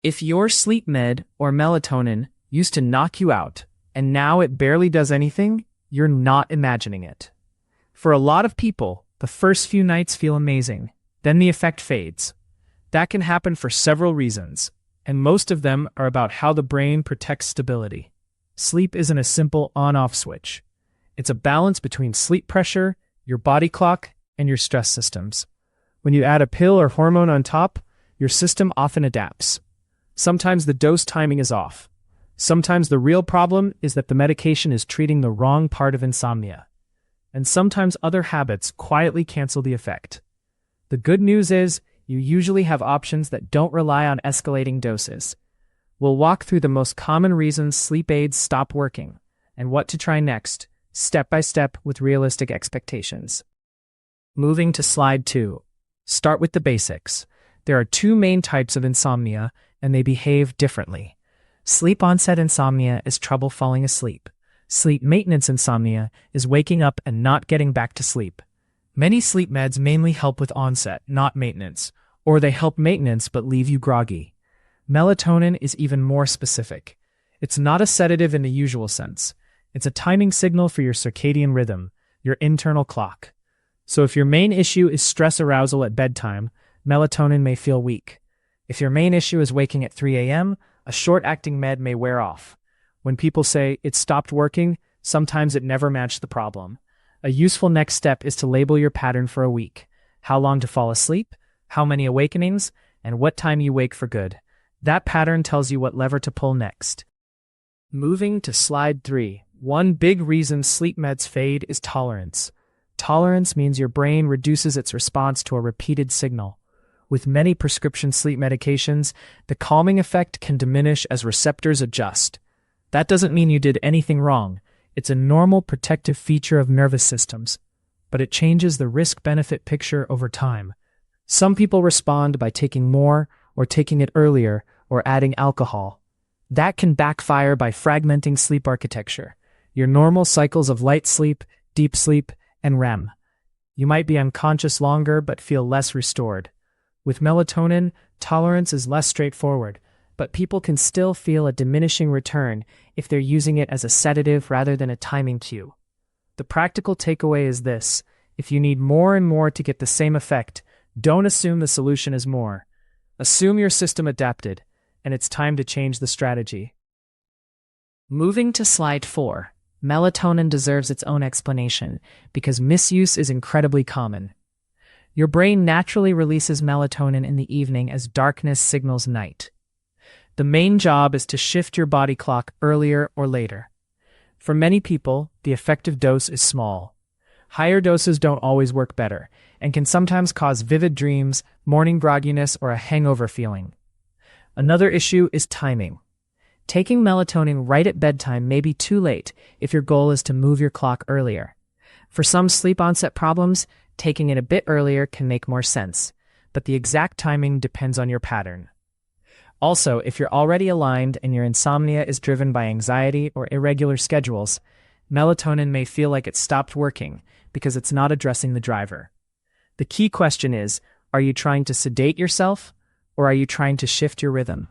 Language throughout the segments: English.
If your sleep med or melatonin used to knock you out and now it barely does anything, you're not imagining it. For a lot of people, the first few nights feel amazing, then the effect fades. That can happen for several reasons, and most of them are about how the brain protects stability. Sleep isn't a simple on-off switch. It's a balance between sleep pressure, your body clock, and your stress systems. When you add a pill or hormone on top, your system often adapts. Sometimes the dose timing is off. Sometimes the real problem is that the medication is treating the wrong part of insomnia. And sometimes other habits quietly cancel the effect. The good news is, you usually have options that don't rely on escalating doses. We'll walk through the most common reasons sleep aids stop working, and what to try next, step by step with realistic expectations. Moving to slide 2. Start with the basics. There are 2 main types of insomnia, and they behave differently. Sleep onset insomnia is trouble falling asleep. Sleep maintenance insomnia is waking up and not getting back to sleep. Many sleep meds mainly help with onset, not maintenance, or they help maintenance but leave you groggy. Melatonin is even more specific. It's not a sedative in the usual sense. It's a timing signal for your circadian rhythm, your internal clock. So if your main issue is stress arousal at bedtime, melatonin may feel weak. If your main issue is waking at 3 a.m., a short-acting med may wear off. When people say it stopped working, sometimes it never matched the problem. A useful next step is to label your pattern for a week. How long to fall asleep, how many awakenings, and what time you wake for good. That pattern tells you what lever to pull next. Moving to slide 3. One big reason sleep meds fade is tolerance. Tolerance means your brain reduces its response to a repeated signal. With many prescription sleep medications, the calming effect can diminish as receptors adjust. That doesn't mean you did anything wrong. It's a normal protective feature of nervous systems, but it changes the risk-benefit picture over time. Some people respond by taking more, or taking it earlier, or adding alcohol. That can backfire by fragmenting sleep architecture, your normal cycles of light sleep, deep sleep, and REM. You might be unconscious longer but feel less restored. With melatonin, tolerance is less straightforward, but people can still feel a diminishing return if they're using it as a sedative rather than a timing cue. The practical takeaway is this: if you need more and more to get the same effect, don't assume the solution is more. Assume your system adapted, and it's time to change the strategy. Moving to slide 4. Melatonin deserves its own explanation because misuse is incredibly common. Your brain naturally releases melatonin in the evening as darkness signals night. The main job is to shift your body clock earlier or later. For many people, the effective dose is small. Higher doses don't always work better and can sometimes cause vivid dreams, morning grogginess, or a hangover feeling. Another issue is timing. Taking melatonin right at bedtime may be too late if your goal is to move your clock earlier. For some sleep onset problems, taking it a bit earlier can make more sense, but the exact timing depends on your pattern. Also, if you're already aligned and your insomnia is driven by anxiety or irregular schedules, melatonin may feel like it stopped working because it's not addressing the driver. The key question is, are you trying to sedate yourself, or are you trying to shift your rhythm?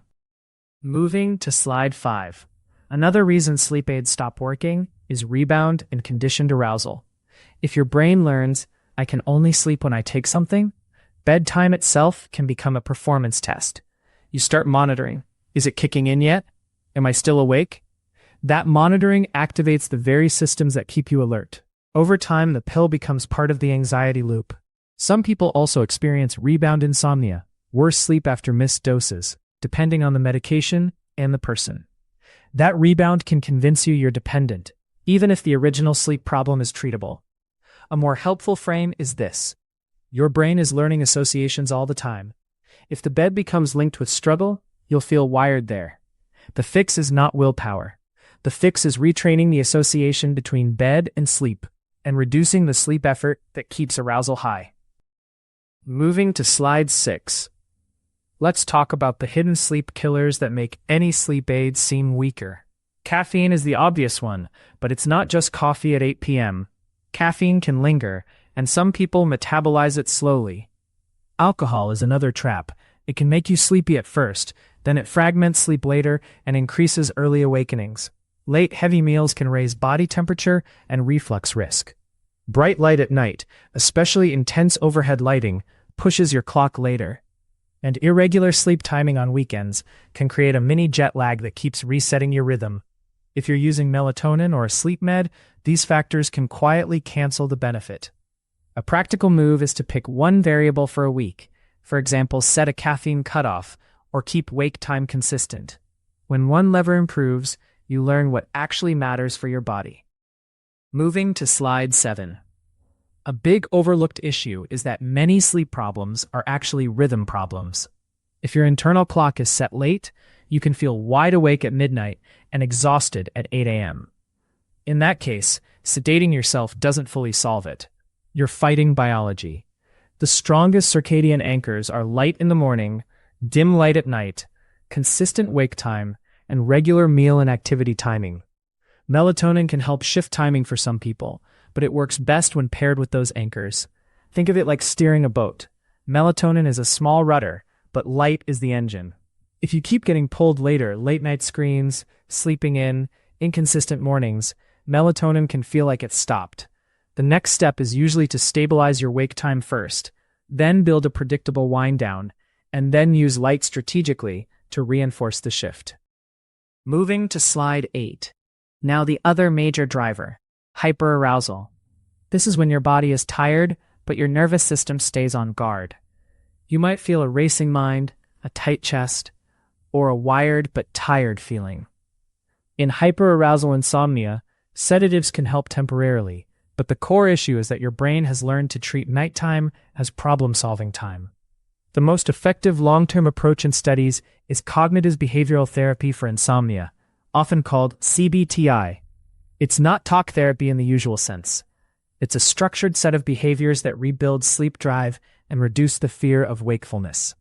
Moving to slide 5. Another reason sleep aids stop working is rebound and conditioned arousal. If your brain learns, I can only sleep when I take something, bedtime itself can become a performance test. You start monitoring. Is it kicking in yet? Am I still awake? That monitoring activates the very systems that keep you alert. Over time, the pill becomes part of the anxiety loop. Some people also experience rebound insomnia, worse sleep after missed doses, depending on the medication and the person. That rebound can convince you you're dependent, even if the original sleep problem is treatable. A more helpful frame is this: your brain is learning associations all the time. If the bed becomes linked with struggle, you'll feel wired there. The fix is not willpower. The fix is retraining the association between bed and sleep, and reducing the sleep effort that keeps arousal high. Moving to slide 6. Let's talk about the hidden sleep killers that make any sleep aid seem weaker. Caffeine is the obvious one, but it's not just coffee at 8 p.m. Caffeine can linger, and some people metabolize it slowly. Alcohol is another trap. It can make you sleepy at first, Then it fragments sleep later and increases early awakenings. Late, heavy meals can raise body temperature and reflux risk. Bright light at night, especially intense overhead lighting, pushes your clock later. And irregular sleep timing on weekends can create a mini jet lag that keeps resetting your rhythm. If you're using melatonin or a sleep med, these factors can quietly cancel the benefit. A practical move is to pick one variable for a week. For example, set a caffeine cutoff or keep wake time consistent. When one lever improves, you learn what actually matters for your body. Moving to slide 7. A big overlooked issue is that many sleep problems are actually rhythm problems. If your internal clock is set late, you can feel wide awake at midnight and exhausted at 8 a.m. In that case, sedating yourself doesn't fully solve it. You're fighting biology. The strongest circadian anchors are light in the morning, dim light at night, consistent wake time, and regular meal and activity timing. Melatonin can help shift timing for some people, but it works best when paired with those anchors. Think of it like steering a boat. Melatonin is a small rudder, but light is the engine. If you keep getting pulled later, late night screens, sleeping in, inconsistent mornings, melatonin can feel like it's stopped. The next step is usually to stabilize your wake time first, then build a predictable wind down, and then use light strategically to reinforce the shift. Moving to slide 8. Now the other major driver, hyperarousal. This is when your body is tired, but your nervous system stays on guard. You might feel a racing mind, a tight chest, or a wired but tired feeling. In hyperarousal insomnia, sedatives can help temporarily, but the core issue is that your brain has learned to treat nighttime as problem-solving time. The most effective long-term approach in studies is cognitive behavioral therapy for insomnia, often called CBT-I. It's not talk therapy in the usual sense. It's a structured set of behaviors that rebuild sleep drive and reduce the fear of wakefulness.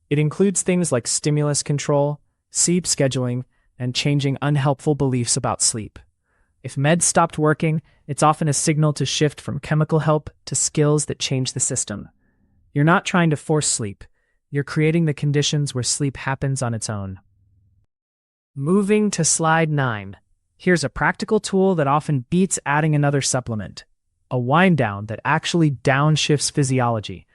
It includes things like stimulus control, sleep scheduling, and changing unhelpful beliefs about sleep. If meds stopped working, it's often a signal to shift from chemical help to skills that change the system. You're not trying to force sleep. You're creating the conditions where sleep happens on its own. Moving to slide 9. Here's a practical tool that often beats adding another supplement. A wind down that actually downshifts physiology.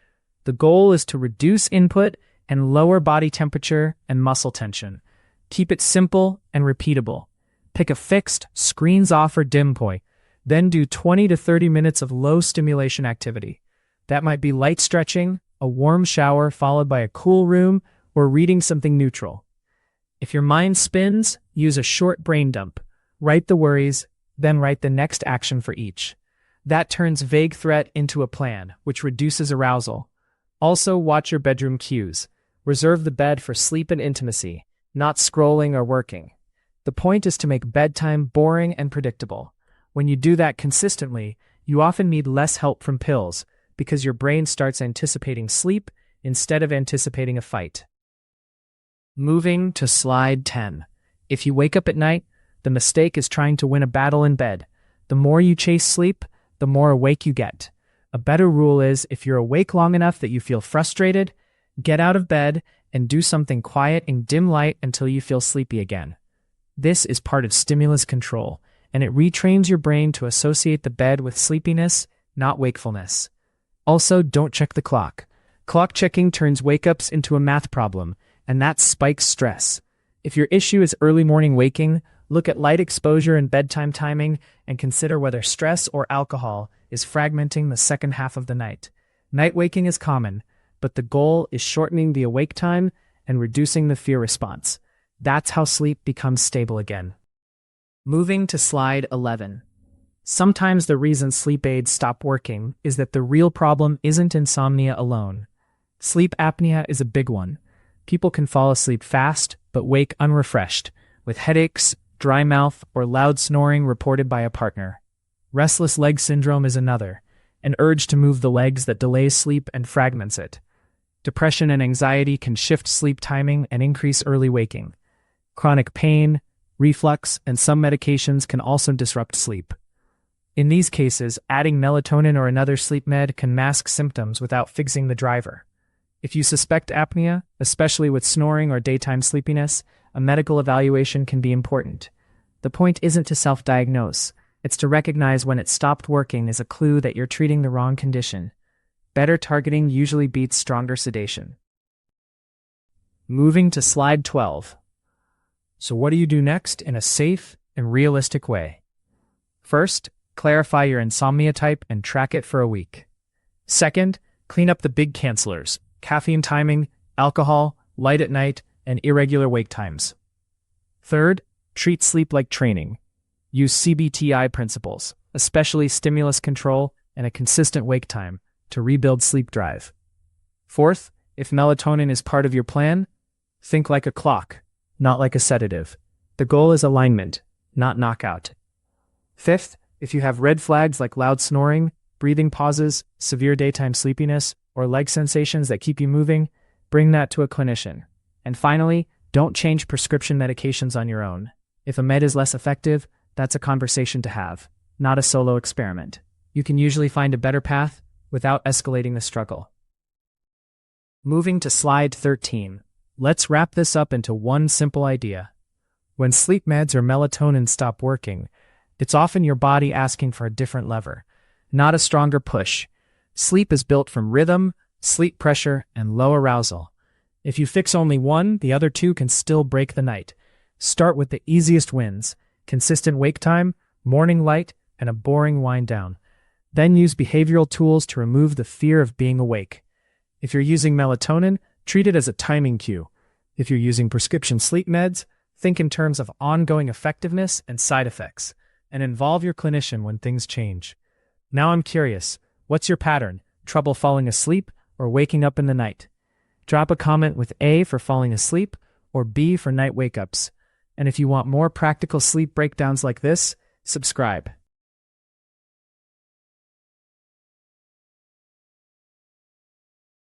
The goal is to reduce input and lower body temperature and muscle tension. Keep it simple and repeatable. Pick a fixed, screens off or dim point, then do 20 to 30 minutes of low stimulation activity. That might be light stretching, a warm shower followed by a cool room, or reading something neutral. If your mind spins, use a short brain dump. Write the worries, then write the next action for each. That turns vague threat into a plan, which reduces arousal. Also, watch your bedroom cues. Reserve the bed for sleep and intimacy, not scrolling or working. The point is to make bedtime boring and predictable. When you do that consistently, you often need less help from pills because your brain starts anticipating sleep instead of anticipating a fight. Moving to slide 10. If you wake up at night, the mistake is trying to win a battle in bed. The more you chase sleep, the more awake you get. A better rule is if you're awake long enough that you feel frustrated, get out of bed and do something quiet in dim light until you feel sleepy again. This is part of stimulus control, and it retrains your brain to associate the bed with sleepiness, not wakefulness. Also, don't check the clock. Clock checking turns wake-ups into a math problem, and that spikes stress. If your issue is early morning waking, look at light exposure and bedtime timing, and consider whether stress or alcohol is fragmenting the second half of the night. Night waking is common, but the goal is shortening the awake time and reducing the fear response. That's how sleep becomes stable again. Moving to slide 11. Sometimes the reason sleep aids stop working is that the real problem isn't insomnia alone. Sleep apnea is a big one. People can fall asleep fast, but wake unrefreshed, with headaches, dry mouth, or loud snoring reported by a partner. Restless leg syndrome is another, an urge to move the legs that delays sleep and fragments it. Depression and anxiety can shift sleep timing and increase early waking. Chronic pain, reflux, and some medications can also disrupt sleep. In these cases, adding melatonin or another sleep med can mask symptoms without fixing the driver. If you suspect apnea, especially with snoring or daytime sleepiness, a medical evaluation can be important. The point isn't to self-diagnose. It's to recognize when it stopped working is a clue that you're treating the wrong condition. Better targeting usually beats stronger sedation. Moving to slide 12. So what do you do next in a safe and realistic way? First, clarify your insomnia type and track it for a week. Second, clean up the big cancelers: caffeine timing, alcohol, light at night, and irregular wake times. Third, treat sleep like training. Use CBT-I principles, especially stimulus control and a consistent wake time, to rebuild sleep drive. Fourth, if melatonin is part of your plan, think like a clock, not like a sedative. The goal is alignment, not knockout. Fifth, if you have red flags like loud snoring, breathing pauses, severe daytime sleepiness, or leg sensations that keep you moving, bring that to a clinician. And finally, don't change prescription medications on your own. If a med is less effective, that's a conversation to have, not a solo experiment. You can usually find a better path without escalating the struggle. Moving to slide 13. Let's wrap this up into one simple idea. When sleep meds or melatonin stop working, it's often your body asking for a different lever, not a stronger push. Sleep is built from rhythm, sleep pressure, and low arousal. If you fix only one, the other two can still break the night. Start with the easiest wins: consistent wake time, morning light, and a boring wind down. Then use behavioral tools to remove the fear of being awake. If you're using melatonin, treat it as a timing cue. If you're using prescription sleep meds, think in terms of ongoing effectiveness and side effects, and involve your clinician when things change. Now I'm curious, what's your pattern? Trouble falling asleep or waking up in the night? Drop a comment with A for falling asleep or B for night wake-ups. And if you want more practical sleep breakdowns like this, subscribe.